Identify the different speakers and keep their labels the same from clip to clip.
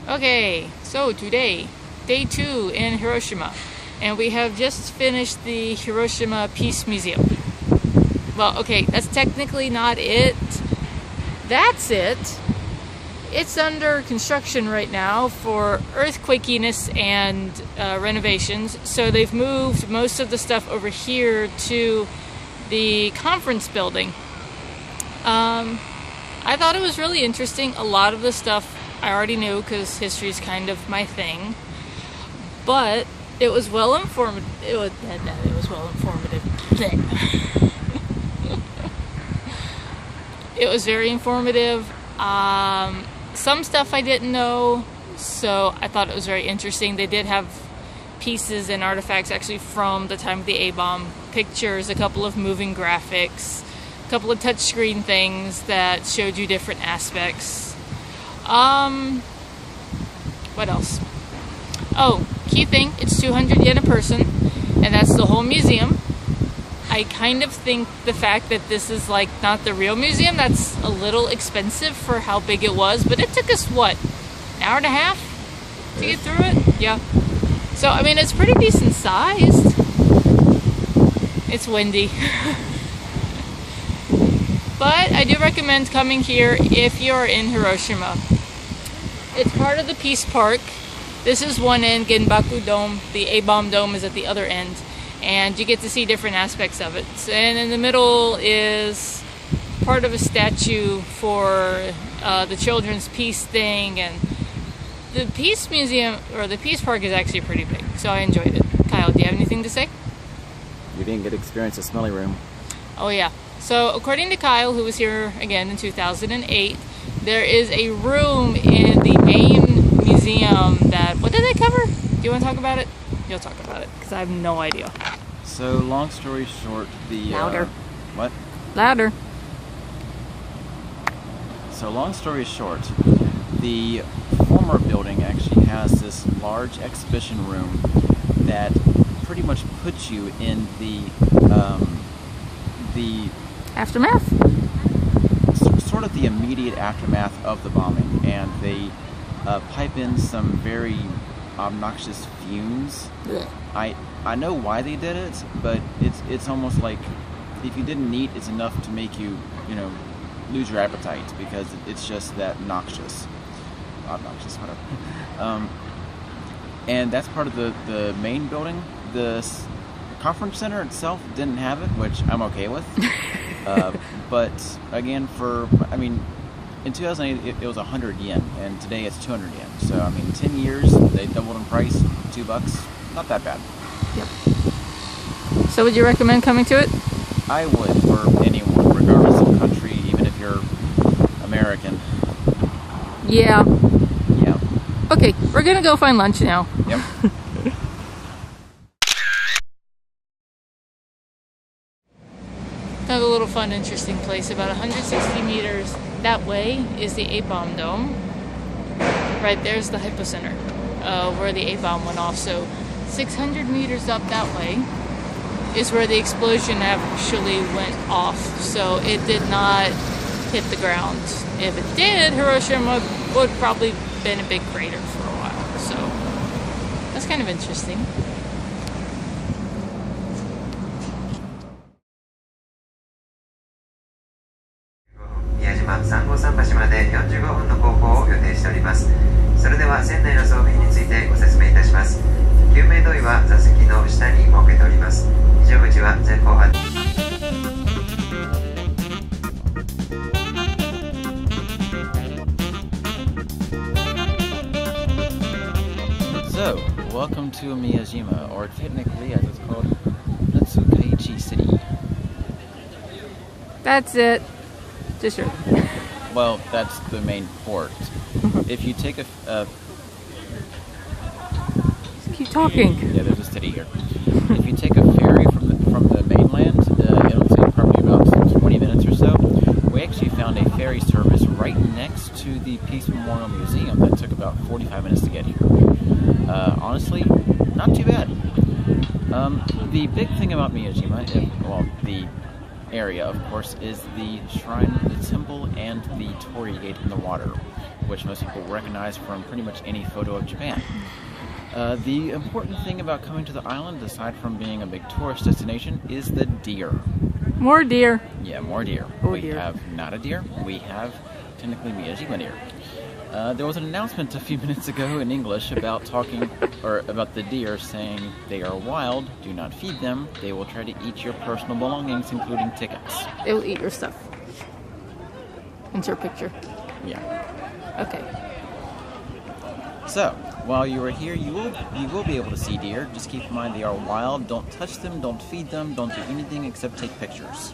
Speaker 1: Okay, so today, day 2 in Hiroshima, and we have just finished the Hiroshima Peace Museum. Well, okay, that's technically not it. That's it. It's under construction right now for earthquakiness and renovations, so they've moved most of the stuff over here to the conference building. I thought it was really interesting. A lot of the stuff I already knew because history is kind of my thing, but it was well informative. It was well informative. It was very informative. Some stuff I didn't know, so I thought it was very interesting. They did have pieces and artifacts actually from the time of the A-bomb, pictures, a couple of moving graphics, a couple of touchscreen things that showed you different aspects. What else? Oh, key thing, it's 200 yen a person, and that's the whole museum. I kind of think the fact that this is like not the real museum, that's a little expensive for how big it was, but it took us, what, an hour and a half to get through it? Yeah. So, I mean, it's pretty decent sized. It's windy. But I do recommend coming here if you're in Hiroshima. It's part of the Peace Park. This is one end, Genbaku Dome. The A-bomb dome is at the other end. And you get to see different aspects of it. And in the middle is part of a statue for the children's peace thing. And the Peace Museum, or the Peace Park, is actually pretty big. So I enjoyed it. Kyle, do you have anything to say?
Speaker 2: You didn't get to experience a smelly room.
Speaker 1: Oh yeah. So according to Kyle, who was here again in 2008, there is a room in the main museum that, what did they cover? Do you want to talk about it? You'll talk about it, because I have no idea.
Speaker 2: So, long story short, the...
Speaker 1: Louder.
Speaker 2: What?
Speaker 1: Louder.
Speaker 2: So, long story short, the former building actually has this large exhibition room that pretty much puts you in the
Speaker 1: Aftermath?
Speaker 2: Sort of the immediate aftermath of the bombing, and they pipe in some very obnoxious fumes.
Speaker 1: Yeah.
Speaker 2: I know why they did it, but it's almost like if you didn't eat, it's enough to make you lose your appetite, because it's just that obnoxious, whatever. And that's part of the main building. The conference center itself didn't have it, which I'm okay with. But again, in 2008 it was 100 yen, and today it's 200 yen. So I mean, 10 years they doubled in price, $2, not that bad.
Speaker 1: Yep. So would you recommend coming to it?
Speaker 2: I would, for anyone, regardless of country, even if you're American.
Speaker 1: Yeah.
Speaker 2: Yeah.
Speaker 1: Okay, we're gonna go find lunch now.
Speaker 2: Yep.
Speaker 1: Another little fun, interesting place. About 160 meters that way is the A-bomb dome. Right there's the hypocenter, where the A-bomb went off. So 600 meters up that way is where the explosion actually went off. So it did not hit the ground. If it did, Hiroshima would probably been a big crater for a while. So that's kind of interesting.
Speaker 3: Miyajima 353橋まで45分の航行を予定しております。それでは船内の装備についてご説明いたします。救命胴衣は座席の下に設けております。非常口は前方発。
Speaker 2: So, welcome to Miyajima, or technically as it's called, Natsukaichi City.
Speaker 1: That's it. Just sure.
Speaker 2: Well, that's the main port. If you take
Speaker 1: Just keep talking.
Speaker 2: Yeah, there's a city here. If you take a ferry from the mainland, it'll take probably about 20 minutes or so. We actually found a ferry service right next to the Peace Memorial Museum that took about 45 minutes to get here. Honestly, not too bad. The big thing about Miyajima, the area, of course, is the shrine, the temple, and the torii gate in the water. which most people recognize from pretty much any photo of Japan. The important thing about coming to the island, aside from being a big tourist destination, is the deer.
Speaker 1: More deer.
Speaker 2: Yeah, more deer.
Speaker 1: Oh,
Speaker 2: we
Speaker 1: deer.
Speaker 2: have not a deer. We have technically Miyajima deer. There was an announcement a few minutes ago in English about about the deer saying they are wild, do not feed them, they will try to eat your personal belongings, including tickets.
Speaker 1: They will eat your stuff. Insert picture.
Speaker 2: Yeah.
Speaker 1: Okay.
Speaker 2: So, while you are here, you will be able to see deer. Just keep in mind they are wild. Don't touch them, don't feed them, don't do anything except take pictures.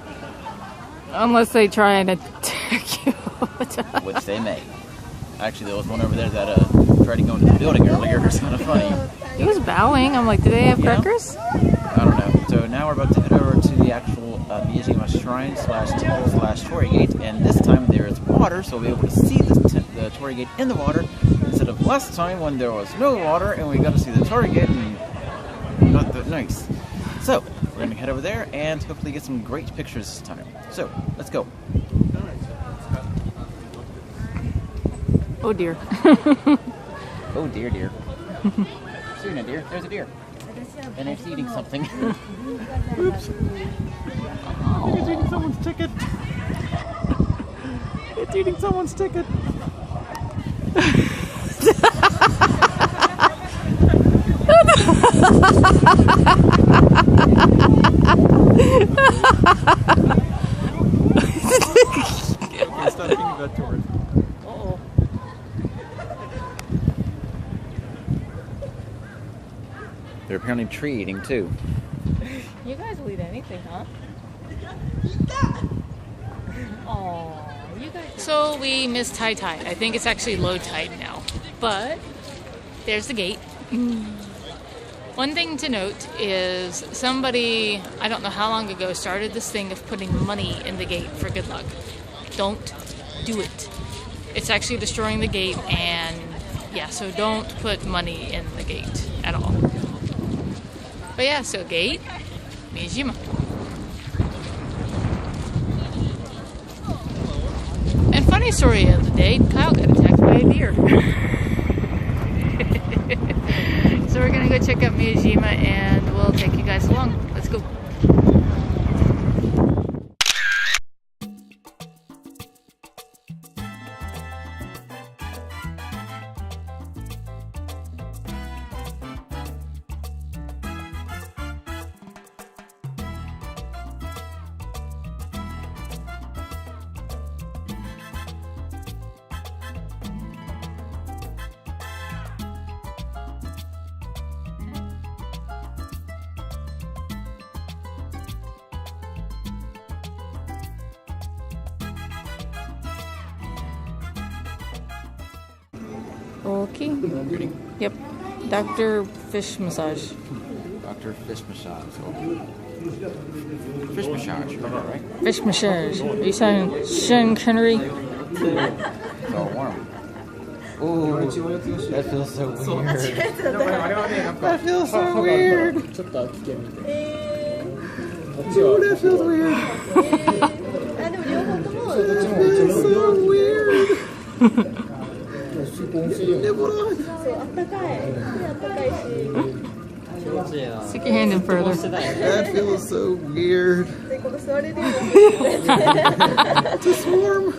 Speaker 1: Unless they try and attack you.
Speaker 2: Which they may. Actually, there was one over there that tried to go into the building earlier. It's kind of funny.
Speaker 1: He was bowing. I'm like, do they have crackers?
Speaker 2: I don't know. So now we're about to head over to the actual Miyajima shrine / torii gate, and this time there is water, so we'll be able to see the torii gate in the water instead of last time when there was no water and we got to see the torii gate and not that nice. So we're gonna head over there and hopefully get some great pictures this time. So let's go.
Speaker 1: Oh dear.
Speaker 2: Oh dear, dear. Seeing a deer. There's a deer. And it's eating something. Oops. Oh. It's eating someone's ticket. It's eating someone's ticket. Stop thinking about tourists.
Speaker 1: Uh-oh.
Speaker 2: They're apparently tree eating too.
Speaker 1: You guys will eat anything, huh? Oh, you guys. So we missed high tide. I think it's actually low tide now. But there's the gate. One thing to note is somebody, I don't know how long ago, started this thing of putting money in the gate for good luck. Don't do it. It's actually destroying the gate, and yeah, so don't put money in the gate at all. But yeah, so gate, Miyajima. And funny story of the day, Kyle got attacked by a deer. So we're gonna go check out Miyajima and we'll take you guys along. Let's go. Okay. Yep. Dr. Fish Massage.
Speaker 2: Dr. Fish Massage. Fish Massage, you remember, right?
Speaker 1: Fish Massage. Are you saying Sean Connery?
Speaker 2: It's all warm. Ooh, that feels so weird. That feels so weird. Ooh, that feels weird. That feels so weird.
Speaker 1: Stick your hand in further.
Speaker 2: That feels so weird. It's warm.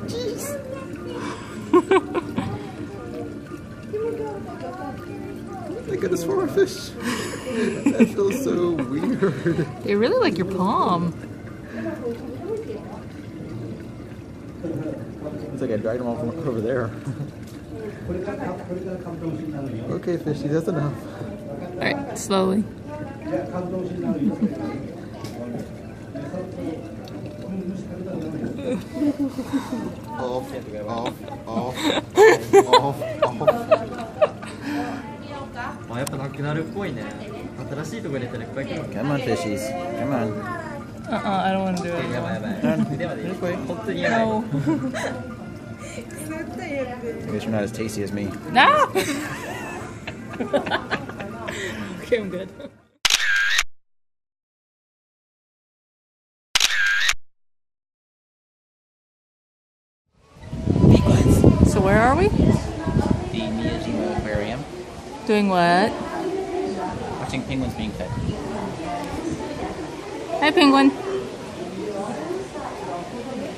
Speaker 2: Jeez. Thank goodness for a fish. That feels so weird.
Speaker 1: They really like your palm.
Speaker 2: It's like I dragged them all from over there. Okay, fishy, that's enough.
Speaker 1: Alright, slowly.
Speaker 2: Off. Come on, fishies. Come on.
Speaker 1: I don't want to do it.
Speaker 2: This way.
Speaker 1: No.
Speaker 2: I guess you're not as tasty as me.
Speaker 1: No! Okay, I'm good. where are we?
Speaker 2: The Miyajima Aquarium.
Speaker 1: Doing what?
Speaker 2: Watching penguins being fed.
Speaker 1: Hi, penguin.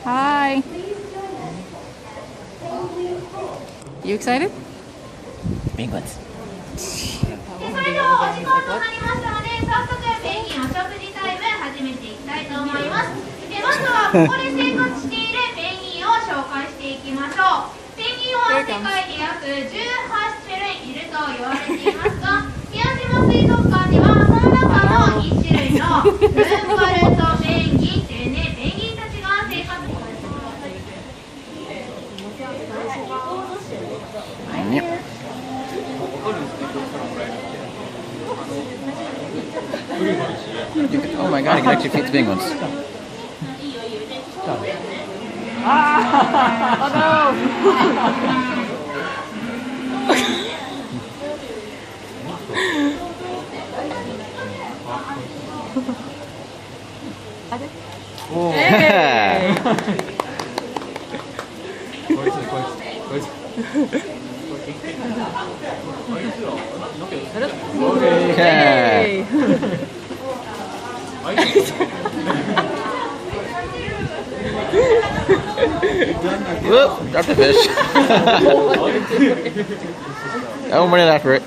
Speaker 1: Hi. You excited?
Speaker 2: Penguins.
Speaker 4: それではお時間となりましたので、早速ペンギンお食事タイム始めていきたいと思います。まずはここで生活しているペンギンを紹介していきましょう。ペンギンは世界で約18種類いると言われていますが、宮島水族館にはその中の1種類のルンバルトペンギンというね、ペンギンたちが生活しています。
Speaker 2: Oh my god, I can actually feed the penguins. Oh.
Speaker 1: Yay!
Speaker 2: Whoop, dropped the fish. I'm running after it.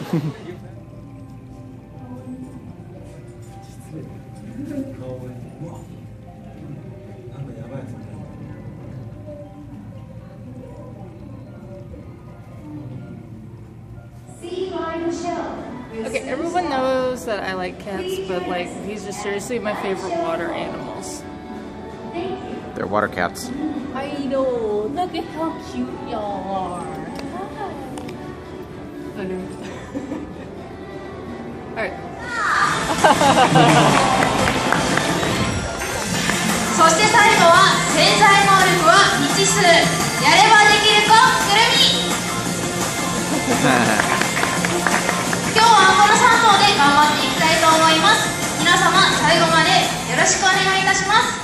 Speaker 1: Okay, everyone knows that I like cats, but like these are seriously my favorite water animals.
Speaker 2: They're water cats.
Speaker 1: I know. Look at how cute y'all are. Oh no. Alright.
Speaker 4: そして最後は潜在能力は未知数、やればできる子くるみ。今日はこの3頭で頑張っていきたいと思います。皆様最後までよろしくお願いいたします。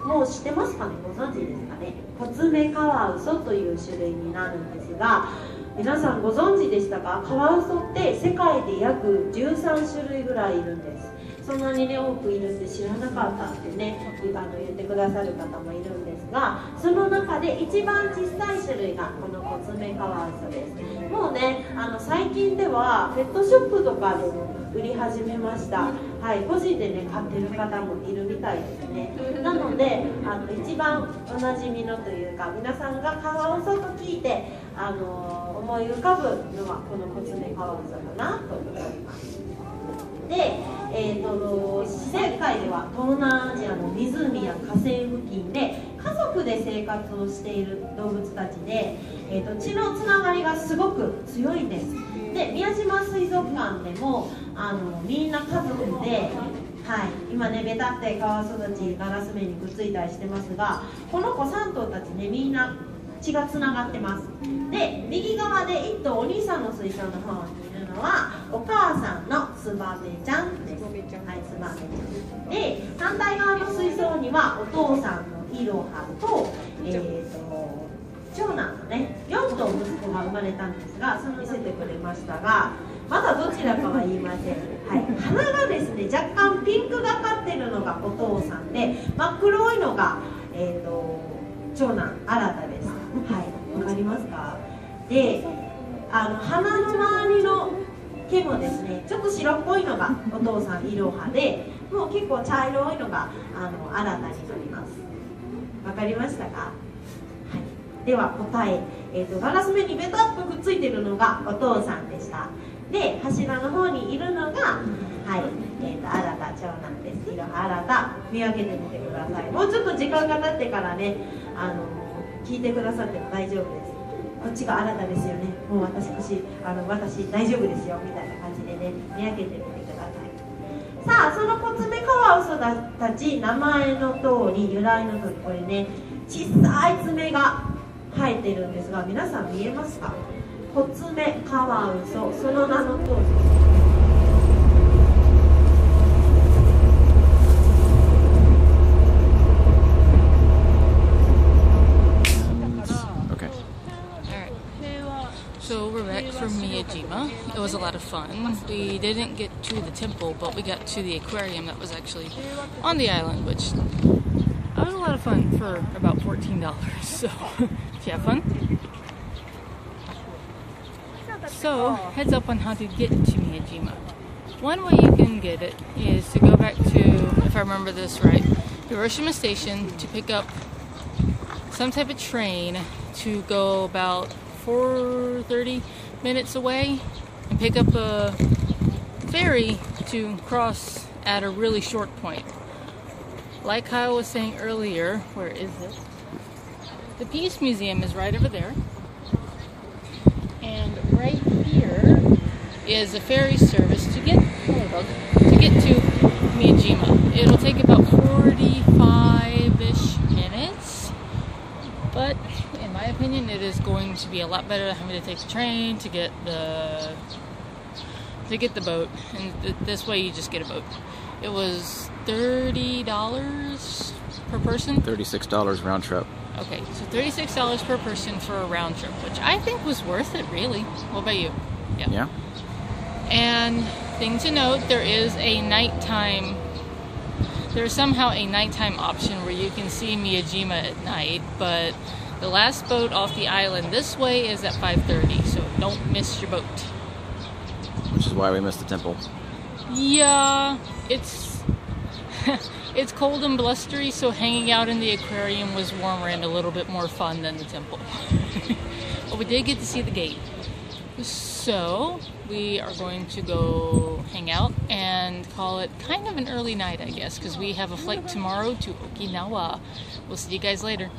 Speaker 5: もう知ってますかね、ご存知ですかね。コツメカワウソという種類になるんですが、皆さんご存知でしたか？カワウソって世界で約13種類ぐらいいるんです。そんなにね多くいるって知らなかったってね言ってくださる方もいるんですが、その中で一番小さい種類がこのコツメカワウソです。もうね最近ではペットショップとかでも売り始めました。はい、個人でね買ってる方もいるみたいですね。なので一番おなじみのというか、皆さんがカワウソと聞いて思い浮かぶのはこのコツメカワウソかなと思います。で、世界では東南アジアの湖や河川付近で家族で生活をしている動物たちで、血のつながりがすごく強いんです。で、宮島水族館でもみんな家族で、はい、今ねベタってカワウソたちガラス面にくっついたりしてますが、この子3頭たちねみんな血がつながってます。で、右側で1頭お兄さんの水槽の方にいるのはお母さんのツバメちゃんです。はい、ツバメちゃんで、反対側の水槽にはお父さんのイロハと長男のね4頭息子が生まれたんですが、その見せてくれましたが、まだどちらかは言いません。はい、鼻がですね若干ピンクがかってるのがお父さんで、真っ黒いのが長男新です。はい、わかりますか？で、鼻の周りの毛もですねちょっと白っぽいのがお父さんイロハで、もう結構茶色いのが新たになります。わかりましたか？はい、では答え、ガラス面にベタっとくっついてるのがお父さんでした。で、柱の方にいるのがはい、新た長男です。新た見分けてみてください。もうちょっと時間が経ってからね、聞いてくださっても大丈夫です。こっちが新たですよね。もう私大丈夫ですよみたいな感じでね、見分けてみてください。さあ、そのコツメカワウソたち、名前の通り、由来の通り、これね、小さい爪が生えてるんですが、皆さん見えますか？コツメカワウソ、その名の通り。
Speaker 1: So we're back from Miyajima. It was a lot of fun. We didn't get to the temple, but we got to the aquarium that was actually on the island, which was a lot of fun for about $14. So if you have fun. So heads up on how to get to Miyajima. One way you can get it is to go back to, if I remember this right, Hiroshima Station to pick up some type of train to go about 30 minutes away and pick up a ferry to cross at a really short point. Like Kyle was saying earlier, where is it? The Peace Museum is right over there. And right here is a ferry service to get to Miyajima. It'll take about 45-ish minutes, but in my opinion, it is going to be a lot better than having to take the train to get the boat, and this way you just get a boat. It was $30 per person.
Speaker 2: $36 round trip.
Speaker 1: Okay, so $36 per person for a round trip, which I think was worth it, really. What about you?
Speaker 2: Yeah.
Speaker 1: And thing to note, there's somehow a nighttime option where you can see Miyajima at night, but the last boat off the island this way is at 5:30, so don't miss your boat.
Speaker 2: Which is why we missed the temple.
Speaker 1: Yeah, it's it's cold and blustery, so hanging out in the aquarium was warmer and a little bit more fun than the temple. But we did get to see the gate. So we are going to go hang out and call it kind of an early night, I guess, because we have a flight tomorrow to Okinawa. We'll see you guys later.